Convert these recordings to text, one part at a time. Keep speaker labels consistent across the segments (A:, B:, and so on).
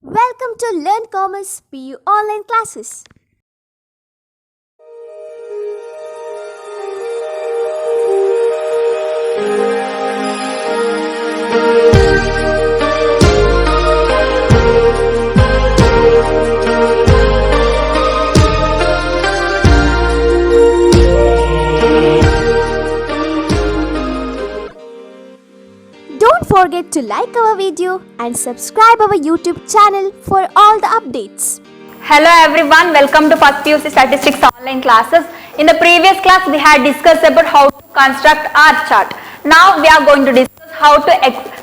A: Welcome to Learn Commerce PU online classes. Don't forget to like our video and subscribe our YouTube channel for all the updates.
B: Hello everyone, welcome to First PUC Statistics online classes. In the previous class we had discussed about how to construct R chart. Now we are going to discuss how to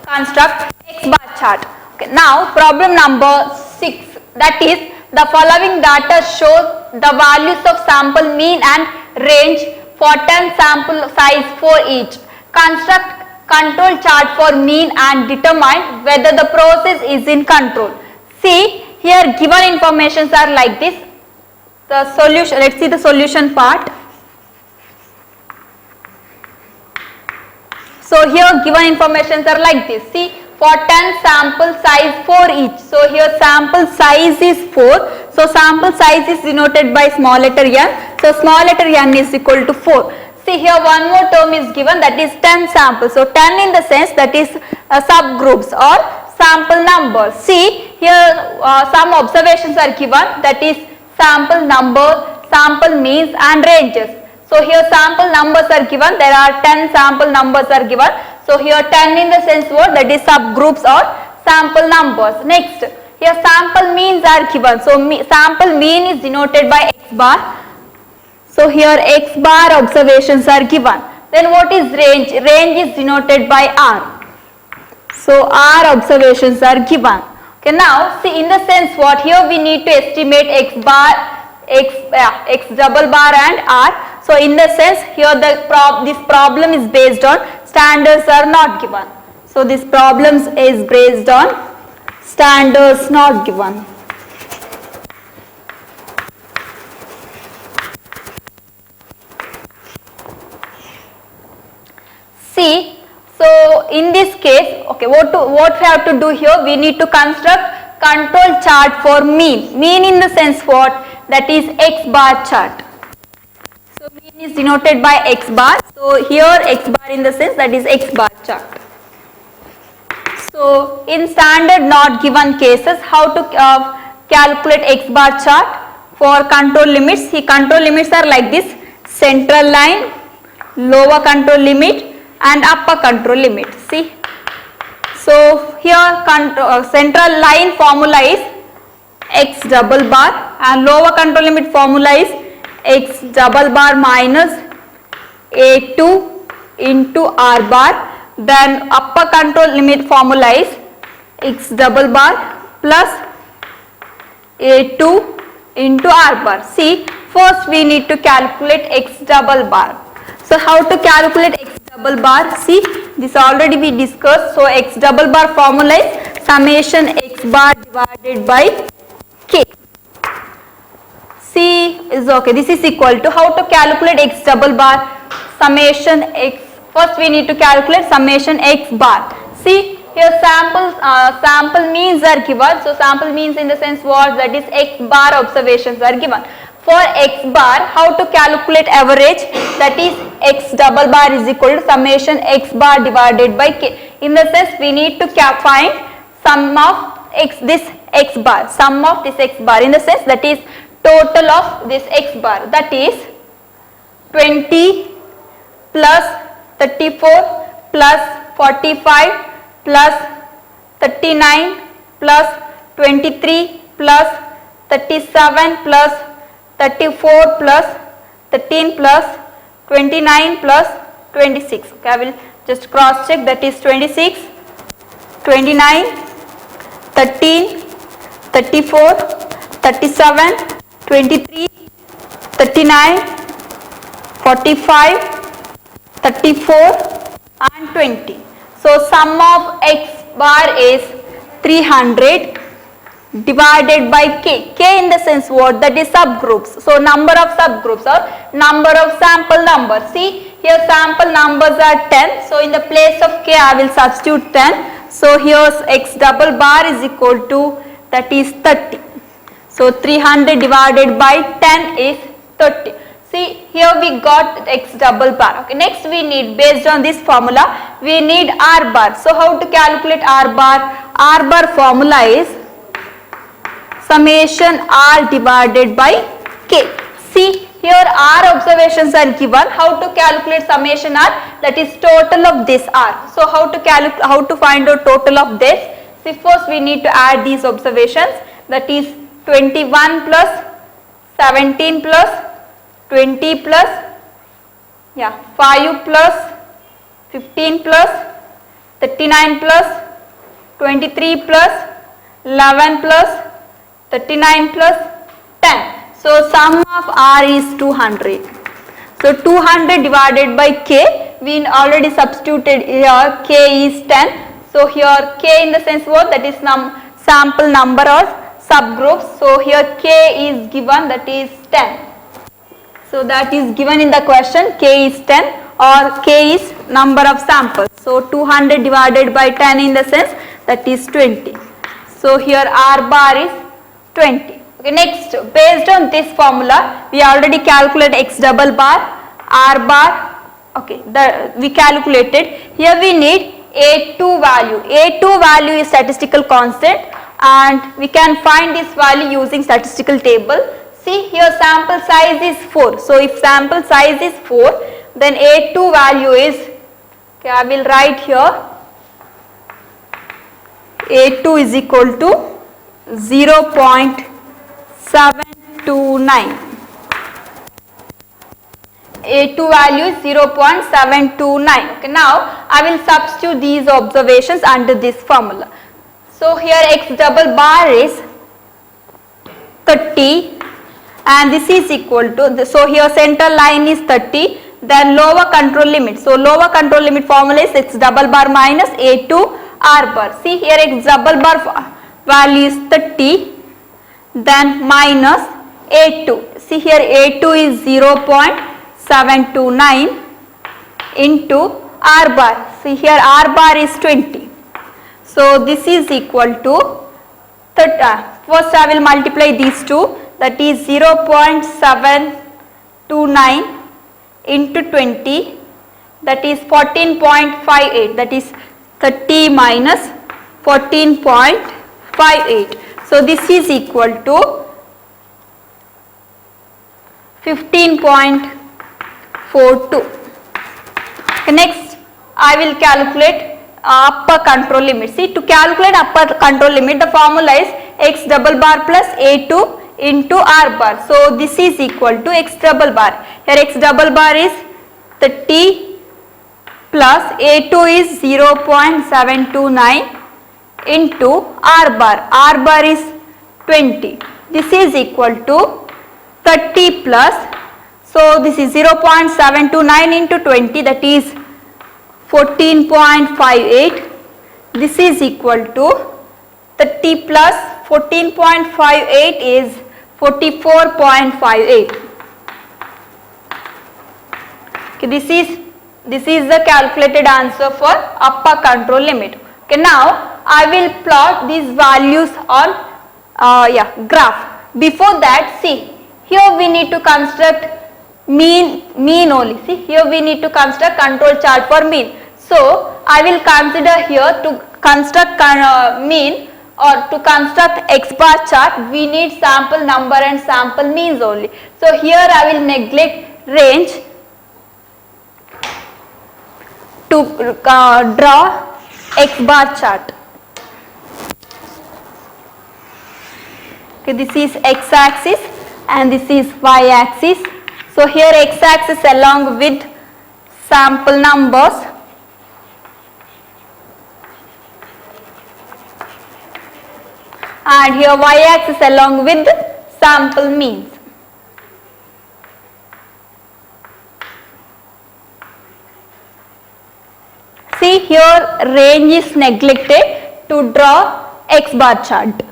B: construct X bar chart. Okay, now problem number 6, that is the following data shows the values of sample mean and range for 10 sample size for each. Construct control chart for mean and determine whether the process is in control. See, here given informations are like this. The solution, let's see the solution part. So here given informations are like this. See, for 10 sample size for each. So here sample size is 4. So sample size is denoted by small letter n. So small letter n is equal to 4. See, here one more term is given, that is 10 samples. So 10 in the sense that is subgroups or sample number. See, here some observations are given, that is sample number, sample means and ranges. So here sample numbers are given, there are 10 sample numbers are given. So here 10 in the sense what, that is subgroups or sample numbers. Next, here sample means are given. So sample mean is denoted by X bar. So here X bar observations are given. Then what is range? Range is denoted by R. So R observations are given. Okay, now see in the sense what, here we need to estimate X double bar and R. So in the sense here this problem is based on standards are not given. So this problem is based on standards not given. See, so in this case, okay, what we have to do here, we need to construct control chart for mean. Mean in the sense what, that is X bar chart. So mean is denoted by X bar. So here X bar in the sense that is X bar chart. So in standard not given cases, how to calculate X bar chart for control limits? See, control limits are like this: central line, lower control limit and upper control limit. See, so here central line formula is X double bar and lower control limit formula is X double bar minus A2 into R bar. Then upper control limit formula is X double bar plus A2 into R bar. See, first we need to calculate X double bar. So how to calculate X double bar? See, this already we discussed. So X double bar formula is summation X bar divided by K. C is okay. This is equal to, how to calculate X double bar? Summation X. First we need to calculate summation X bar. See, here sample means are given. So sample means in the sense what, that is X bar observations are given. For X bar, how to calculate average? That is X double bar is equal to summation X bar divided by K. In the sense we need to find sum of this X bar, sum of this X bar, in the sense that is total of this X bar, that is 20 plus 34 plus 45 plus 39 plus 23 plus 37 plus 34 plus 13 plus 29 plus 26. Okay, I will just cross check, that is 26, 29, 13, 34, 37, 23, 39, 45, 34 and 20. So sum of X bar is 300 divided by K. K in the sense what, that is subgroups. So number of subgroups or number of sample numbers. See, here sample numbers are 10. So in the place of K I will substitute 10. So here's X double bar is equal to that is 30. So 300 divided by 10 is 30. See, here we got x double bar. Okay, next we need, based on this formula, we need R bar. So how to calculate R bar? R bar formula is summation R divided by K. See, here R observations are given. How to calculate summation R? That is total of this R. So how to find out total of this? See, first we need to add these observations. That is 21 plus 17 plus 20 plus 5 plus 15 plus 39 plus 23 plus 11 plus 39 plus 10. So sum of R is 200. So 200 divided by K, we already substituted here, K is 10. So here K in the sense what? That is sample number or subgroups. So here K is given, that is 10. So that is given in the question, K is 10 or K is number of samples. So 200 divided by 10 in the sense, that is 20. So here R bar is 20. Okay, next, based on this formula, we already calculated x double bar, R bar. Okay, we calculated. Here we need A2 value. A2 value is statistical constant and we can find this value using statistical table. See, here sample size is 4. So if sample size is 4, then A2 value is, okay, I will write here, A2 is equal to 0.729. A2 value is 0.729. Okay, now I will substitute these observations under this formula. So here x double bar is 30 and this is equal to, so here center line is 30, then lower control limit. So lower control limit formula is x double bar minus A2 R bar. See here x double bar value is 30, then minus A2. See here A2 is 0.729 into R bar. See here R bar is 20. So this is equal to, first I will multiply these two, that is 0.729 into 20, that is 14.58, that is 30 minus 14.58. So this is equal to 15.42. Next I will calculate upper control limit. See, to calculate upper control limit, the formula is x double bar plus A2 into R bar. So this is equal to x double bar. Here x double bar is 30 plus A2 is 0.729 into R bar. R bar is 20. This is equal to 30 plus, so this is 0.729 into 20, that is 14.58. This is equal to 30 plus 14.58 is 44.58. Okay, this is the calculated answer for upper control limit. Okay, now I will plot these values on graph. Before that, see, here we need to construct mean only. See, here we need to construct control chart for mean. So I will consider here to construct mean or to construct x bar chart, we need sample number and sample means only. So here I will neglect range to draw x bar chart. Okay, this is x axis and this is y axis. So here x axis along with sample numbers, and here y axis along with sample means. See, here range is neglected to draw x bar chart.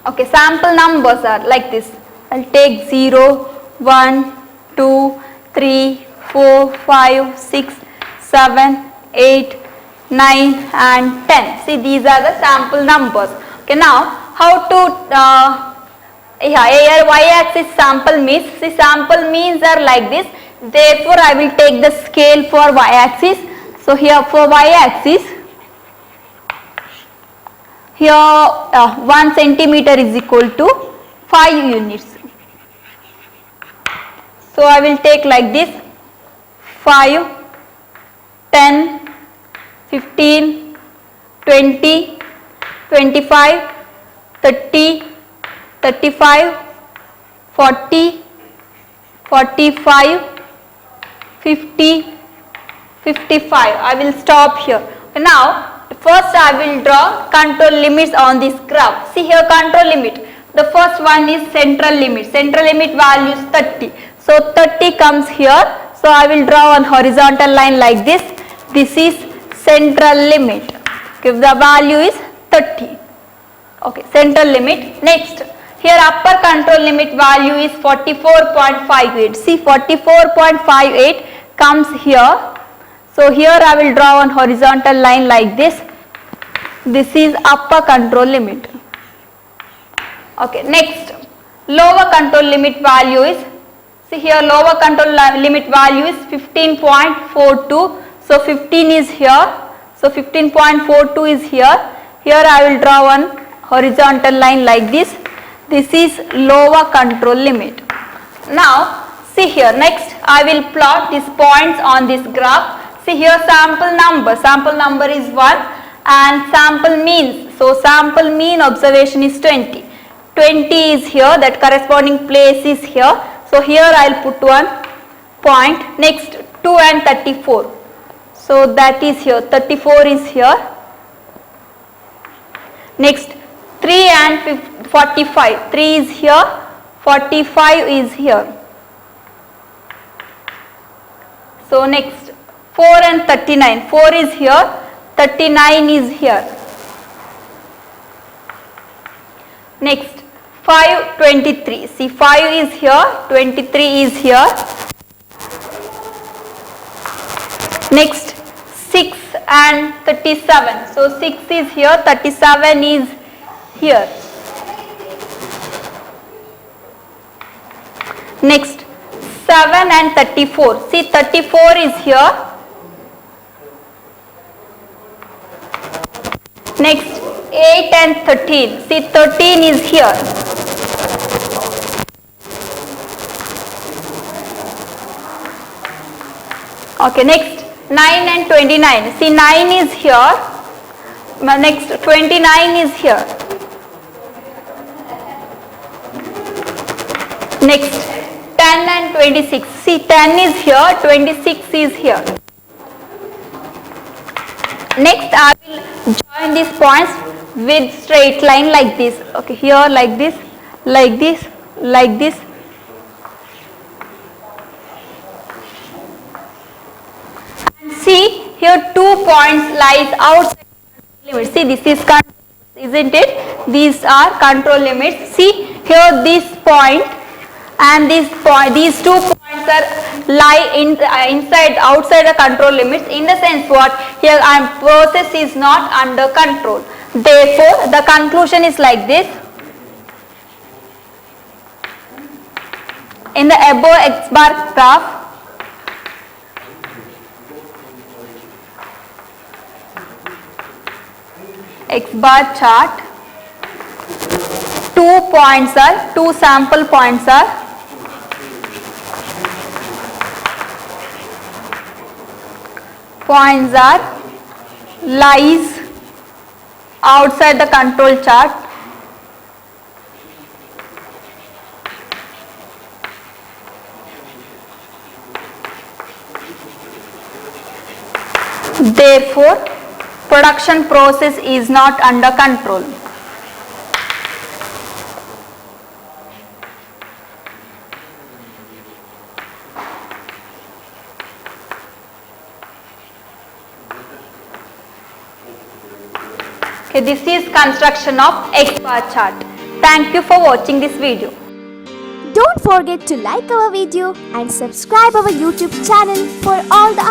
B: Okay, sample numbers are like this. I'll take 0, 1, 2, 3, 4, 5, 6, 7, 8, 9 and 10. See, these are the sample numbers. Okay, now how to here y-axis sample means, see, sample means are like this. Therefore, I will take the scale for y-axis. So here for y-axis, here 1 centimeter is equal to 5 units. So I will take like this: 5, 10, 15, 20, 25, 30, 35, 40, 45, 50, 55. I will stop here. Now, first I will draw control limits on this graph. See here, control limit. The first one is central limit. Central limit value is 30. So 30 comes here. So I will draw one horizontal line like this. This is central limit. Okay, the value is 30. Okay, central limit. Next, here upper control limit value is 44.58. See, 44.58 comes here. So here I will draw one horizontal line like this. This is upper control limit. Okay, next, lower control limit value is, see here, lower control limit value is 15.42. So 15 is here. So 15.42 is here. Here I will draw one horizontal line like this. This is lower control limit. Now see here, next I will plot these points on this graph. See here, sample number is 1 and sample means. So sample mean observation is 20. 20 is here, that corresponding place is here. So here I will put one point. Next, 2 and 34. So that is here, 34 is here. Next, 3 and 45. 3 is here, 45 is here. So next, 4 and 39. 4 is here, 39 is here. Next, 5, 23. See, 5 is here, 23 is here. Next, 6 and 37. So 6 is here, 37 is here. Next, 7 and 34. See, 34 is here. Next, 8 and 13. See, 13 is here. Okay, next, 9 and 29. See, 9 is here. Next, 29 is here. Next, 10 and 26. See, 10 is here, 26 is here. Next, I will join these points with straight line like this. Okay, here like this, like this, like this. And see, here 2 points lies outside limit. See, this is control, isn't it? These are control limits. See, here this point and this point, these 2 points are inside, outside the control limits. In the sense what? Here process is not under control. Therefore, the conclusion is like this. In the above X bar graph, X bar chart, 2 sample points are lies outside the control chart. Therefore, production process is not under control. Okay, this is construction of X bar chart. Thank you for watching this video.
A: Don't forget to like our video and subscribe our YouTube channel for all the